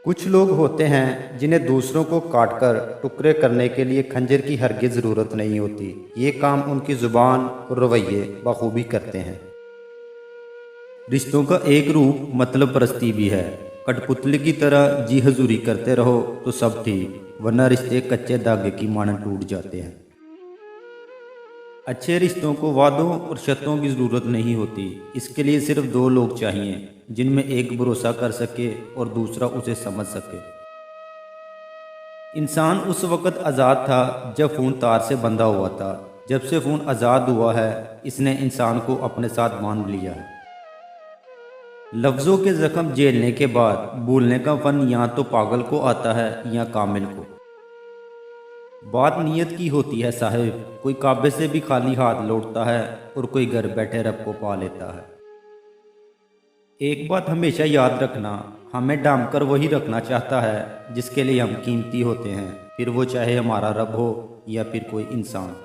कुछ लोग होते हैं जिन्हें दूसरों को काटकर टुकड़े करने के लिए खंजर की हरगिज ज़रूरत नहीं होती। ये काम उनकी ज़ुबान और रवैये बखूबी करते हैं। रिश्तों का एक रूप मतलब परस्ती भी है। कठपुतली की तरह जी हजूरी करते रहो तो सब ठीक, वरना रिश्ते कच्चे धागे की मानद टूट जाते हैं। अच्छे रिश्तों को वादों और शर्तों की ज़रूरत नहीं होती। इसके लिए सिर्फ दो लोग चाहिए जिनमें एक भरोसा कर सके और दूसरा उसे समझ सके। इंसान उस वक़्त आज़ाद था जब फ़ोन तार से बंधा हुआ था। जब से फ़ोन आज़ाद हुआ है, इसने इंसान को अपने साथ बांध लिया है। लफ्ज़ों के ज़ख्म झेलने के बाद भूलने का फ़न या तो पागल को आता है या कामिल को। बात नीयत की होती है साहिब, कोई काबे से भी खाली हाथ लौटता है और कोई घर बैठे रब को पा लेता है। एक बात हमेशा याद रखना, हमें ढांप कर वही रखना चाहता है जिसके लिए हम कीमती होते हैं, फिर वो चाहे हमारा रब हो या फिर कोई इंसान।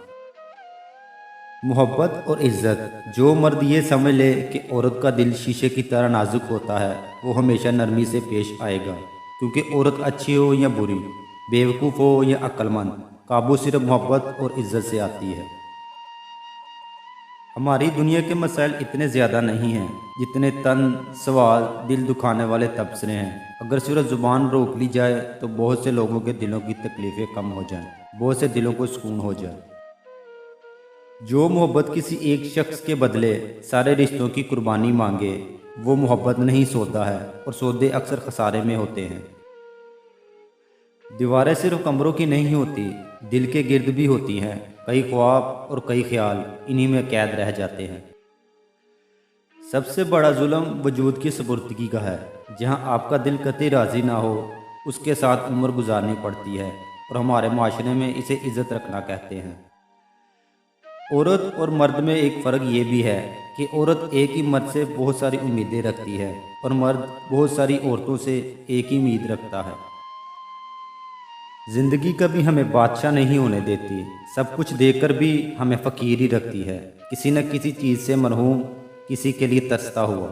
मोहब्बत और इज्जत, जो मर्द ये समझ ले कि औरत का दिल शीशे की तरह नाजुक होता है, वो हमेशा नरमी से पेश आएगा। क्योंकि औरत अच्छी हो या बुरी, बेवकूफ़ हो या अक्लमंद, काबू सिर्फ मोहब्बत और इज्जत से आती है। हमारी दुनिया के मसाइल इतने ज़्यादा नहीं हैं जितने तन सवाल दिल दुखाने वाले तबसरे हैं। अगर सिर्फ ज़ुबान रोक ली जाए तो बहुत से लोगों के दिलों की तकलीफ़ें कम हो जाएं, बहुत से दिलों को सुकून हो जाए। जो मोहब्बत किसी एक शख्स के बदले सारे रिश्तों की कुर्बानी मांगे, वो मोहब्बत नहीं सौदा है, और सौदे अक्सर खसारे में होते हैं। दीवारें सिर्फ कमरों की नहीं होती, दिल के गिर्द भी होती हैं। कई ख्वाब और कई ख्याल इन्हीं में कैद रह जाते हैं। सबसे बड़ा जुल्म वजूद की सुपुर्दगी का है। जहां आपका दिल कतई राज़ी ना हो, उसके साथ उम्र गुजारनी पड़ती है, और हमारे माशरे में इसे इज़्ज़त रखना कहते हैं। औरत और मर्द में एक फ़र्क ये भी है कि औरत एक ही मर्द से बहुत सारी उम्मीदें रखती है, और मर्द बहुत सारी औरतों से एक ही उम्मीद रखता है। ज़िंदगी कभी हमें बादशाह नहीं होने देती, सब कुछ देकर भी हमें फ़कीर ही रखती है। किसी न किसी चीज़ से मरहूम, किसी के लिए तरसता हुआ।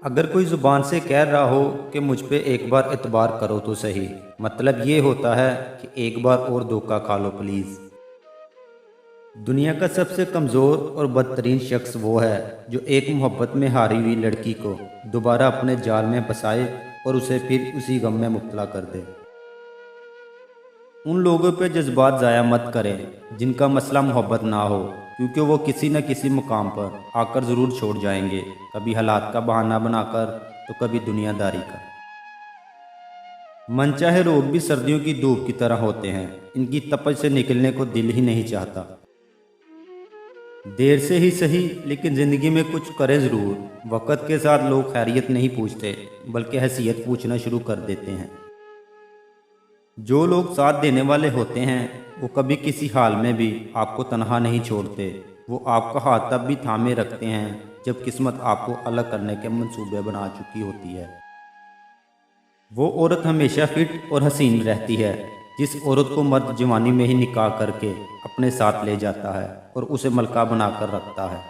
अगर कोई ज़ुबान से कह रहा हो कि मुझ पे एक बार एतबार करो तो सही, मतलब ये होता है कि एक बार और धोखा खा लो प्लीज़। दुनिया का सबसे कमज़ोर और बदतरीन शख्स वो है जो एक मोहब्बत में हारी हुई लड़की को दोबारा अपने जाल में फंसाए और उसे फिर उसी गम में मुब्तला कर दे। उन लोगों पे जज्बात ज़ाया मत करें जिनका मसला मोहब्बत ना हो, क्योंकि वो किसी न किसी मुकाम पर आकर ज़रूर छोड़ जाएंगे, कभी हालात का बहाना बनाकर तो कभी दुनियादारी का। मनचाहे रोग भी सर्दियों की धूप की तरह होते हैं, इनकी तपश से निकलने को दिल ही नहीं चाहता। देर से ही सही, लेकिन ज़िंदगी में कुछ करें ज़रूर। वक़्त के साथ लोग खैरियत नहीं पूछते, बल्कि हैसियत पूछना शुरू कर देते हैं। जो लोग साथ देने वाले होते हैं वो कभी किसी हाल में भी आपको तनहा नहीं छोड़ते। वो आपका हाथ तब भी थामे रखते हैं जब किस्मत आपको अलग करने के मंसूबे बना चुकी होती है। वो औरत हमेशा फिट और हसीन रहती है जिस औरत को मर्द जवानी में ही निकाह करके अपने साथ ले जाता है और उसे मलका बनाकर रखता है।